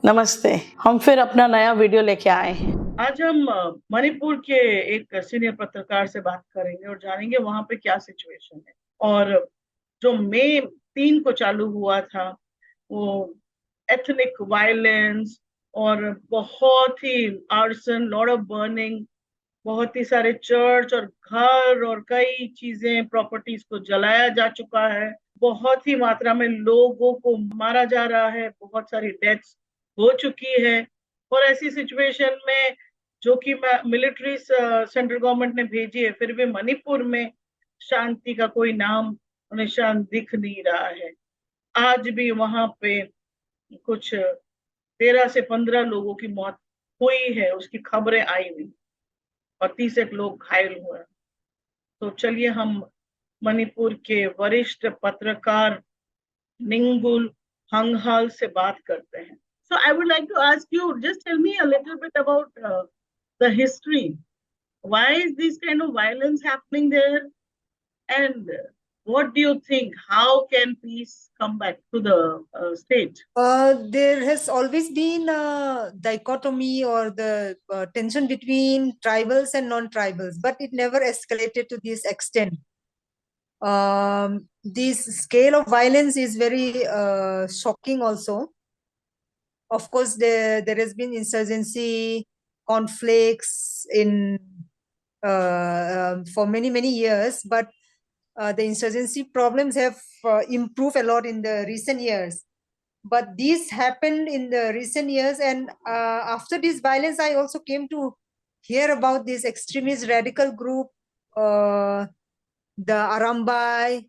नमस्ते। हम फिर अपना नया वीडियो लेके आए हैं। आज हम मणिपुर के एक सीनियर पत्रकार से बात करेंगे और जानेंगे वहां पे क्या सिचुएशन है। और जो मई 3 को चालू हुआ था वो एथनिक वायलेंस और बहुत ही आर्सन, लॉट ऑफ बर्निंग, बहुत ही सारे चर्च और घर और कई चीजें, प्रॉपर्टीज को जलाया जा चुका है। बहुत ही मात्रा में लोगों को मारा जा रहा है, बहुत सारी डेथ्स हो चुकी है। और ऐसी सिचुएशन में जो कि मिलिट्री सेंट्रल गवर्नमेंट ने भेजी है, फिर भी मणिपुर में शांति का कोई नाम और निशान दिख नहीं रहा है। आज भी वहां पे कुछ 13 से 15 लोगों की मौत हुई है, उसकी खबरें आई हुई, और 30 एक लोग घायल हुए। तो चलिए हम मणिपुर के वरिष्ठ पत्रकार निंगुल हंगहाल से बात करते हैं। So I would like to ask you, just tell me a little bit about the history. Why is this kind of violence happening there? And what do you think? How can peace come back to the state? There has always been a dichotomy or the tension between tribals and non-tribals, but it never escalated to this extent. This scale of violence is very shocking also. Of course, there has been insurgency, conflicts for many years, but the insurgency problems have improved a lot in the recent years. But this happened in the recent years, and after this violence, I also came to hear about this extremist radical group, the Arambai,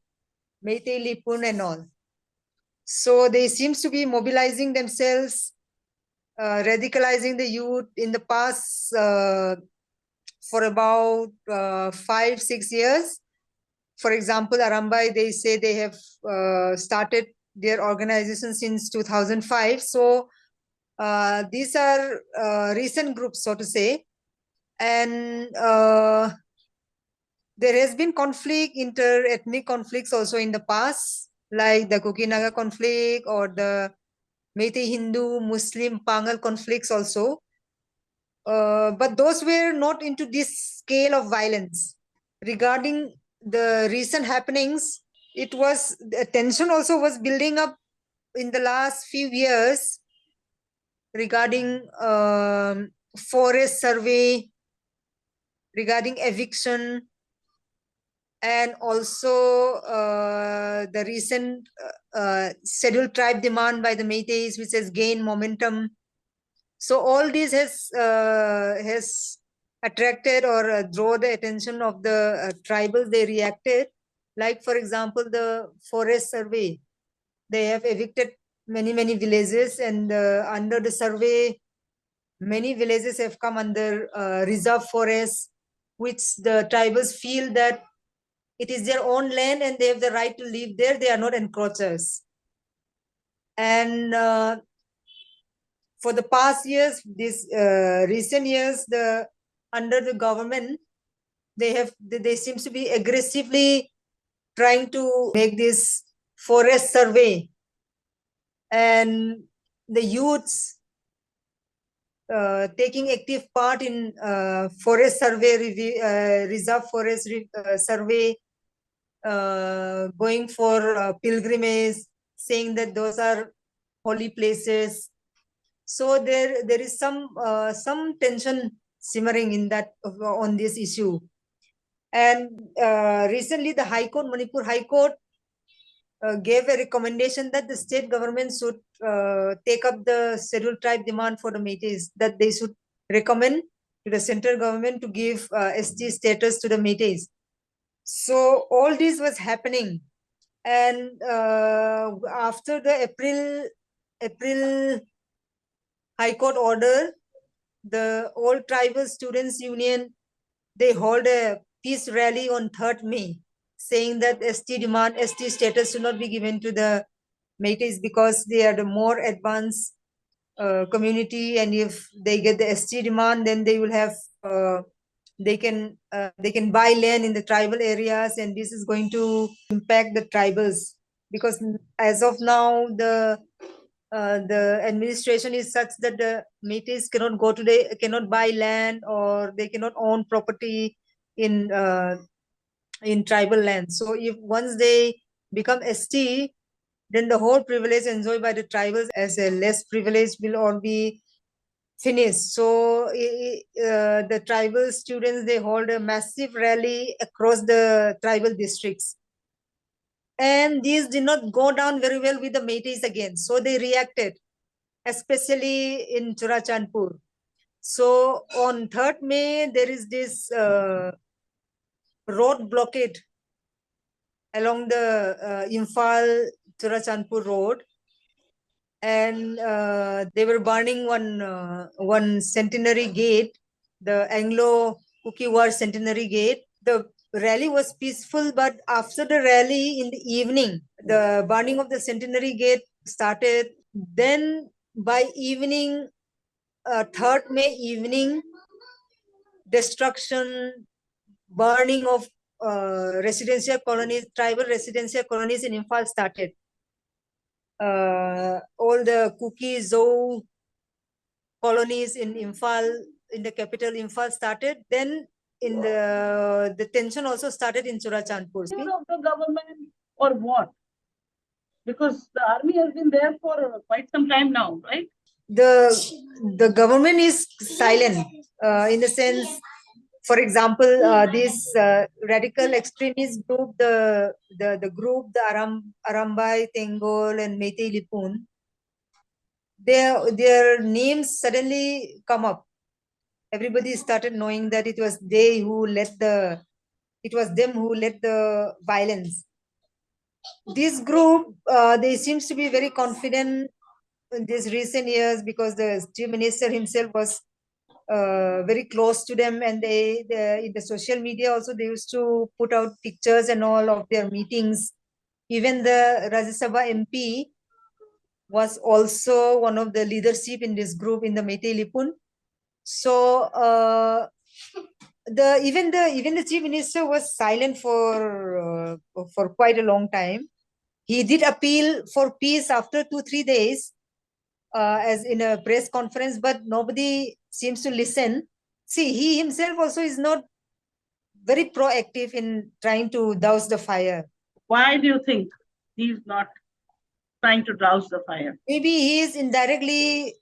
Meitei Lipun and all. So they seems to be mobilizing themselves, radicalizing the youth in the past for about 5-6 years. For example, Arambai, they say they have started their organization since 2005. So these are recent groups, so to say. And there has been conflict, inter-ethnic conflicts also in the past, like the Kukinaga conflict or the Meitei Hindu, Muslim, Pangal conflicts also. But those were not into this scale of violence. Regarding the recent happenings, the tension also was building up in the last few years regarding forest survey, regarding eviction, and also the recent scheduled tribe demand by the Métis, which has gained momentum. So all this has attracted or draw the attention of the tribals. They reacted, like for example, the forest survey. They have evicted many villages, and under the survey, many villages have come under reserve forest, which the tribals feel that it is their own land and they have the right to live there. They are not encroachers. And for the past years, this recent years, under the government, they seems to be aggressively trying to make this forest survey, and the youths taking active part in forest survey, reserve forest survey, going for pilgrimage, saying that those are holy places. So there is some tension simmering in that on this issue. And recently, the High Court, Manipur High Court, gave a recommendation that the state government should take up the scheduled tribe demand for the Métis, that they should recommend to the central government to give ST status to the Métis. So all this was happening, and after the April High Court order, the All Tribal Students Union, they hold a peace rally on 3rd May, saying that ST status should not be given to the Métis because they are the more advanced community, and if they get the ST demand, then they will have they can buy land in the tribal areas, and this is going to impact the tribals, because as of now the the administration is such that the Métis cannot buy land, or they cannot own property in tribal land. So if once they become ST, then the whole privilege enjoyed by the tribals as a less privilege will all be finished. So the tribal students, they hold a massive rally across the tribal districts. And these did not go down very well with the Métis again. So they reacted, especially in Churachandpur. So on 3rd May, there is this road blockade along the Imphal-Churachandpur road. And they were burning one centenary gate, the Anglo-Kuki War centenary gate. The rally was peaceful, but after the rally in the evening, the burning of the centenary gate started. Then by evening, 3rd May evening, destruction, burning of residential colonies, tribal residential colonies in Imphal started. All the Kuki Zou colonies in Imphal, in the capital Imphal started. Then in the tension also started in Churachandpur. Of the government or what? Because the army has been there for quite some time now, right? The government is silent in the sense, for example, this radical extremist group, the group, the Arambai, Tengol, and Meitei Lipun, their names suddenly come up. Everybody started knowing that it was them who led the violence. This group, they seems to be very confident in these recent years, because the chief minister himself was very close to them, and they in the social media also they used to put out pictures and all of their meetings. Even the Rajya Sabha MP was also one of the leadership in this group in the Meitei Lipun. So even the chief minister was silent for quite a long time. He did appeal for peace after 2-3 days, as in a press conference, but nobody seems to listen. See, he himself also is not very proactive in trying to douse the fire. Why do you think he's not trying to douse the fire? Maybe he is indirectly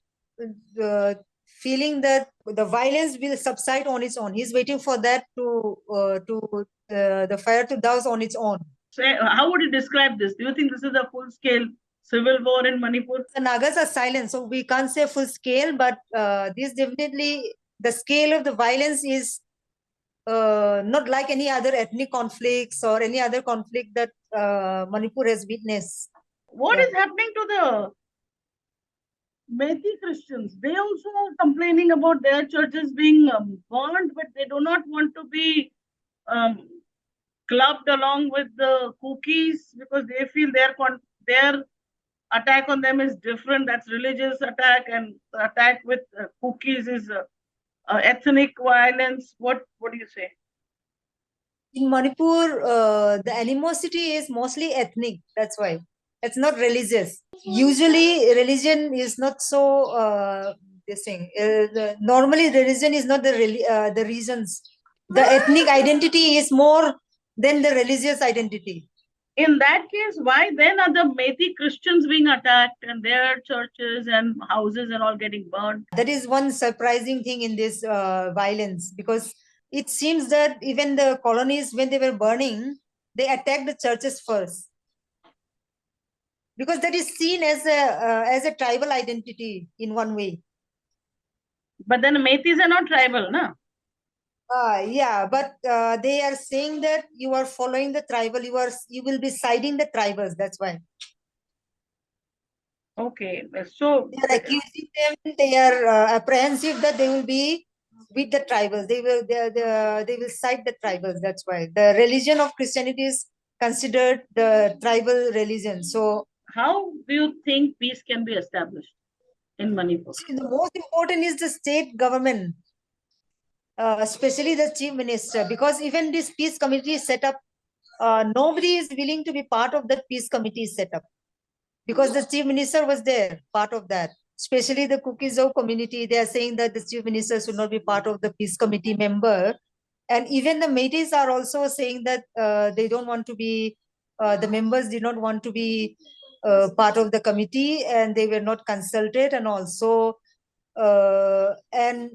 feeling that the violence will subside on its own. He's waiting for that the fire to douse on its own. So, how would you describe this? Do you think this is a full-scale civil war in Manipur? The Nagas are silent, so we can't say full scale, but this definitely, the scale of the violence is not like any other ethnic conflicts or any other conflict that Manipur has witnessed. What is happening to the Methi Christians? They also are complaining about their churches being burned, but they do not want to be clubbed along with the Kukis, because they feel their attack on them is different. That's religious attack, and the attack with Kukis is ethnic violence. What do you say? In Manipur, the animosity is mostly ethnic. That's why it's not religious. Usually, religion is not so this thing. Normally, religion is not the reasons. The ethnic identity is more than the religious identity. In that case, why then are the Methi Christians being attacked and their churches and houses and all getting burned? That is one surprising thing in this violence, because it seems that even the colonies, when they were burning, they attacked the churches first, because that is seen as a tribal identity in one way. But then Methis are not tribal, no? Yeah, but they are saying that you are following the tribal, you will be siding the tribals. That's why. Okay, so they are accusing them. They are apprehensive that they will be with the tribals. They will side the tribals. That's why the religion of Christianity is considered the tribal religion. So how do you think peace can be established in Manipur? See, the most important is the state government, especially the chief minister, because even this peace committee is set up, nobody is willing to be part of that peace committee set up. because the chief minister was there, part of that. Especially the Kukizou community, they are saying that the chief minister should not be part of the peace committee member. And even the Métis are also saying that they don't want to be, the members did not want to be part of the committee, and they were not consulted. And also, and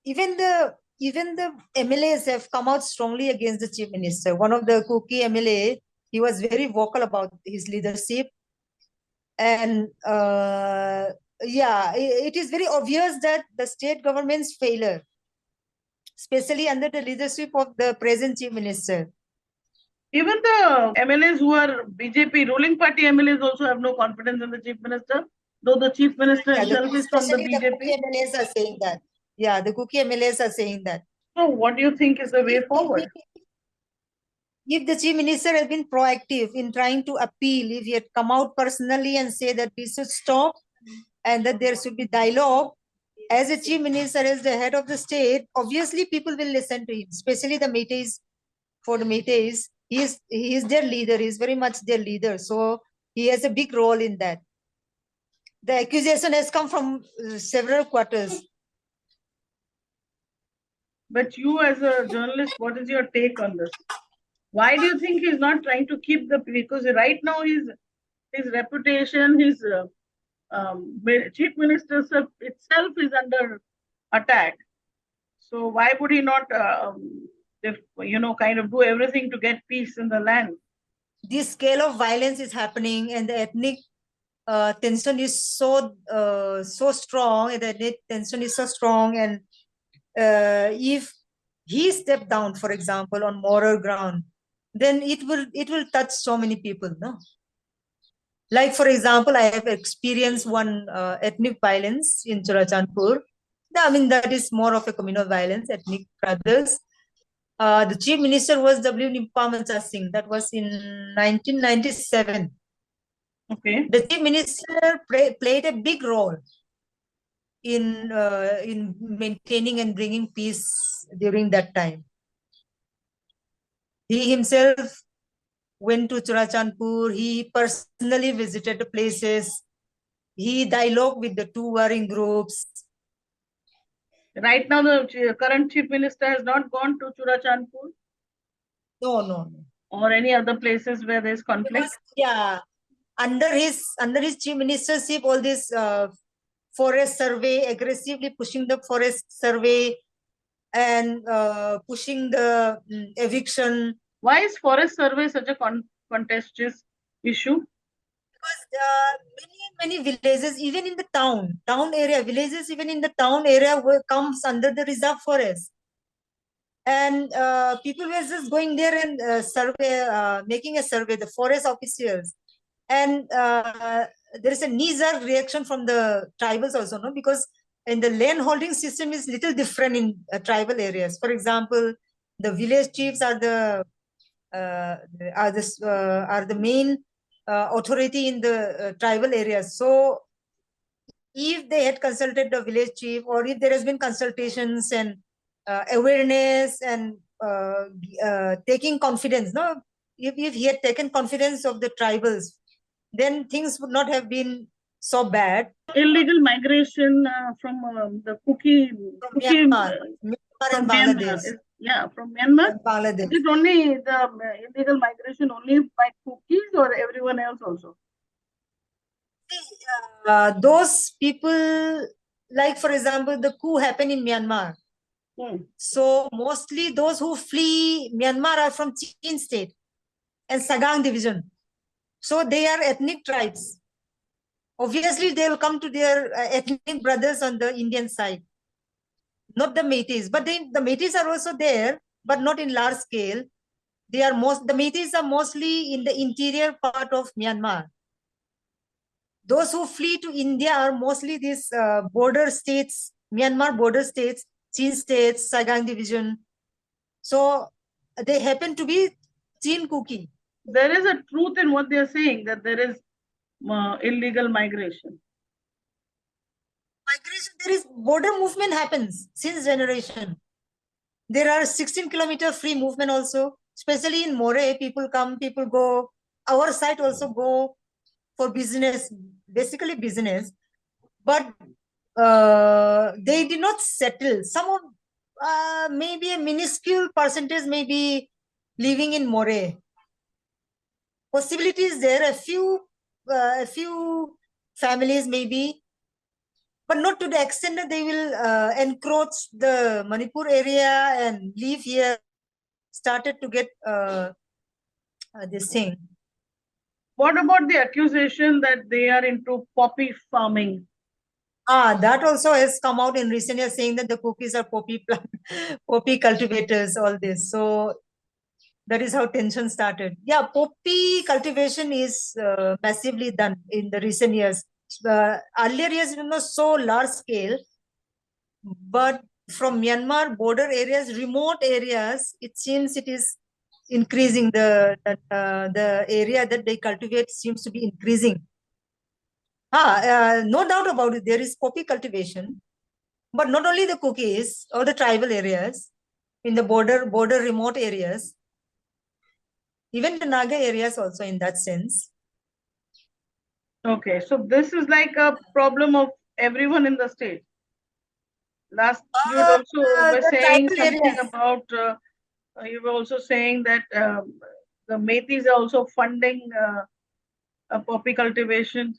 even the MLAs have come out strongly against the chief minister. One of the Kuki MLA, he was very vocal about his leadership. And yeah, it is very obvious that the state government's failure, especially under the leadership of the present chief minister. Even the MLAs who are BJP ruling party MLAs also have no confidence in the chief minister, though the chief minister himself is from the Especially the Kuki BJP. MLAs are saying that. Yeah, the Kuki MLAs are saying that. So what do you think is the way forward? If the chief minister had been proactive in trying to appeal, if he had come out personally and say that we should stop and that there should be dialogue, as a chief minister, as the head of the state, obviously people will listen to him, especially the Métis. For the Métis, he is their leader. He is very much their leader. So he has a big role in that. The accusation has come from several quarters. But you as a journalist, what is your take on this? Why do you think he's not trying to keep the, because right now his reputation, his chief minister itself is under attack. So why would he not, kind of do everything to get peace in the land? This scale of violence is happening, and the ethnic tension is so strong. And the ethnic tension is so strong, and if he stepped down, for example, on moral ground, then it will touch so many people, no? Like, for example, I have experienced one ethnic violence in Churachandpur. I mean, that is more of a communal violence, ethnic brothers. The chief minister was W. Nimpamacha Singh. That was in 1997. Okay. The chief minister played a big role in maintaining and bringing peace during that time. He himself went to Churachandpur. He personally visited the places. He dialogued with the two warring groups. Right now, the current chief minister has not gone to Churachandpur? No. Or any other places where there's conflict? Because, yeah, under his chief ministership, all this forest survey, aggressively pushing the forest survey and pushing the eviction. Why is forest survey such a contentious issue? Because many villages, even in the town area, villages even in the town area comes under the reserve forest. And people were just going there and making a survey, the forest officials. And there is a knee-jerk reaction from the tribals also, no? Because in the land holding system is little different in tribal areas. For example, the village chiefs are the main authority in the tribal areas. So if they had consulted the village chief, or if there has been consultations and awareness and taking confidence, no? If he had taken confidence of the tribals, then things would not have been so bad. Illegal migration from the Myanmar and Bangladesh. From Myanmar. And Bangladesh. Is it only the illegal migration only by Kukis or everyone else also? Those people, like for example, the coup happened in Myanmar. So mostly those who flee Myanmar are from Chin state and Sagang division. So they are ethnic tribes. Obviously, they will come to their ethnic brothers on the Indian side, not the Métis. But the Métis are also there, but not in large scale. The Métis are mostly in the interior part of Myanmar. Those who flee to India are mostly these border states, Myanmar border states, Chin states, Sagang division. So they happen to be Chin Kuki. There is a truth in what they are saying, that there is illegal migration. There is border movement happens since generation. There are 16-kilometer free movement also, especially in More. People come, people go. Our side also go. for business, basically business, but they did not settle. Some of maybe a minuscule percentage may be living in More. Possibilities there, a few families maybe, but not to the extent that they will encroach the Manipur area and live here. Started to get this thing. What about the accusation that they are into poppy farming? That also has come out in recent years, saying that the Kukis are poppy cultivators, all this. So that is how tension started. Yeah, poppy cultivation is massively done in the recent years. Earlier years, it was not so large scale, but from Myanmar border areas, remote areas, it seems it is increasing. The area that they cultivate seems to be increasing. No doubt about it. There is poppy cultivation, but not only the Kukis or the tribal areas, in the border remote areas, even the Naga areas also in that sense. Okay, so this is like a problem of everyone in the state. Last, you had also were The saying tribal something areas. about, you were also saying that the Metis are also funding poppy cultivation.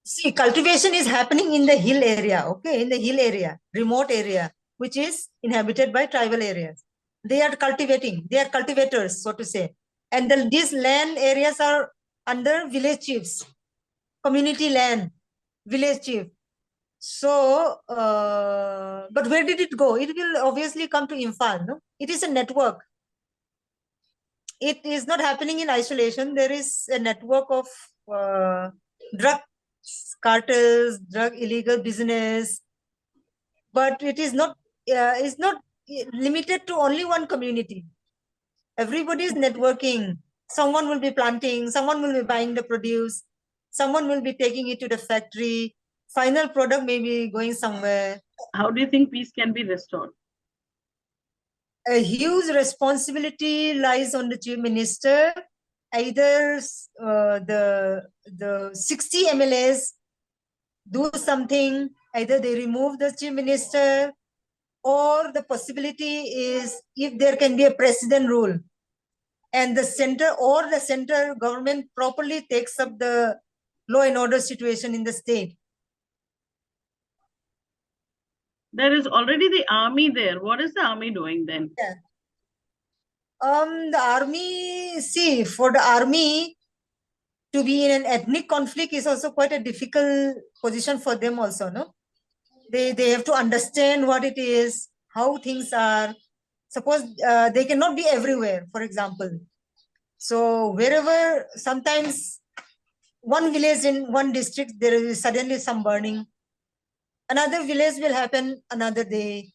See, cultivation is happening in the hill area, okay, in the hill area, remote area, which is inhabited by tribal areas. They are cultivating, they are cultivators, so to say. And these land areas are under village chiefs, community land, village chief. So, but where did it go? It will obviously come to Imphal, no? It is a network. It is not happening in isolation. There is a network of drug cartels, drug illegal business, but it is not limited to only one community. Everybody is networking. Someone will be planting, someone will be buying the produce, someone will be taking it to the factory. Final product may be going somewhere. How do you think peace can be restored? A huge responsibility lies on the chief minister. Either the 60 MLAs do something, either they remove the chief minister, or the possibility is if there can be a president rule and the center government properly takes up the law and order situation in the state. There is already the army there. What is the army doing then? Yeah. The army, see, for the army to be in an ethnic conflict is also quite a difficult position for them also, no? They have to understand what it is, how things are. Suppose they cannot be everywhere, for example. So wherever, sometimes one village in one district, there is suddenly some burning. Another village will happen another day.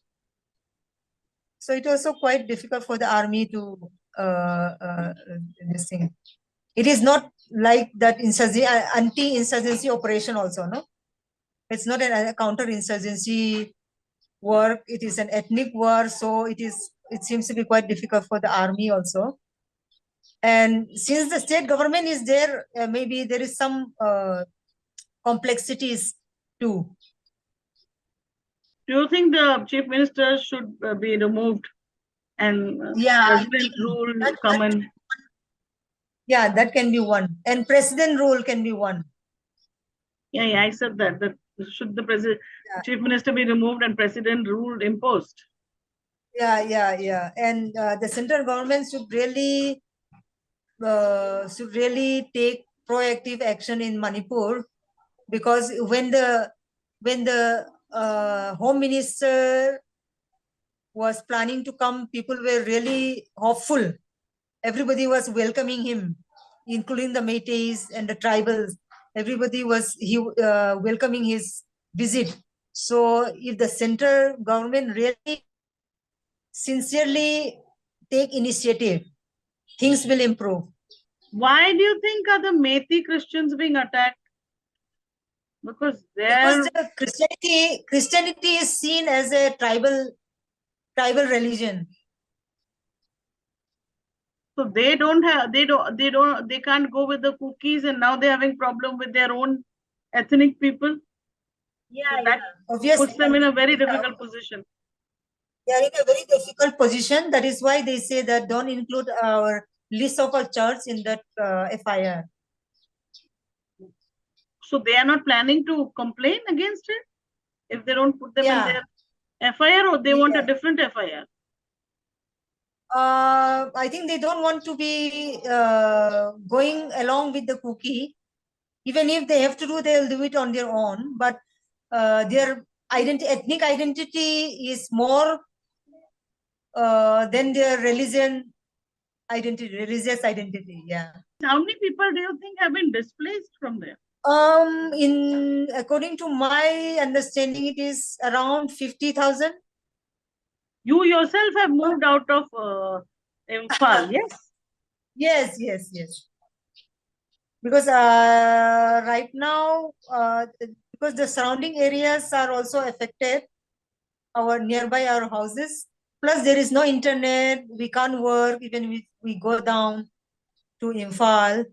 So it also quite difficult for the army to this thing. It is not like that anti-insurgency operation also, no? It's not a counter-insurgency work. It is an ethnic war. So it seems to be quite difficult for the army also. And since the state government is there, maybe there is some complexities too. Do you think the chief minister should be removed and president rule come in? Yeah, that can be one. And president rule can be one. Yeah, I said that. That should the chief minister be removed and president rule imposed? Yeah. And the central government should really take proactive action in Manipur, because when the home minister was planning to come, people were really hopeful. Everybody was welcoming him, including the Métis and the tribals. Everybody was welcoming his visit. So if the central government really sincerely take initiative, things will improve. Why do you think are the Metis Christians being attacked? Because the Christianity is seen as a tribal religion. So they can't go with the cookies, and now they're having problem with their own ethnic people. Yeah, So that obviously. puts them in a very difficult position. They are in a very difficult position. That is why they say that don't include our list of our church in that FIR. So they are not planning to complain against it if they don't put them in Yeah. their FIR, or they want a Yeah. different FIR. I think they don't want to be going along with the cookie. Even if they have to do, they'll do it on their own. But their ethnic identity is more than their religious identity. Yeah. How many people do you think have been displaced from there? According to my understanding, it is around 50,000. You yourself have moved out of Imphal, yes? Yes. Because right now, because the surrounding areas are also affected, nearby our houses. Plus, there is no internet. We can't work even if we go down to Imphal.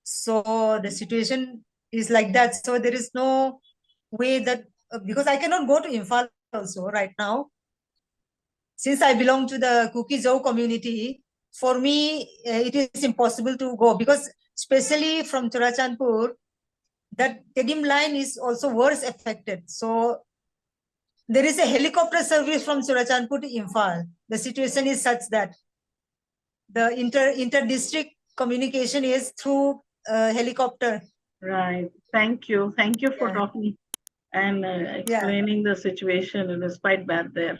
So the situation is like that. So there is no way that because I cannot go to Imphal also right now. Since I belong to the Kukizou community, for me, it is impossible to go because especially from Churachandpur, that Tedim line is also worse affected. So there is a helicopter service from Churachandpur to Imphal. The situation is such that the inter-district communication is through helicopter. Right. Thank you for talking and explaining the situation. It is quite bad there.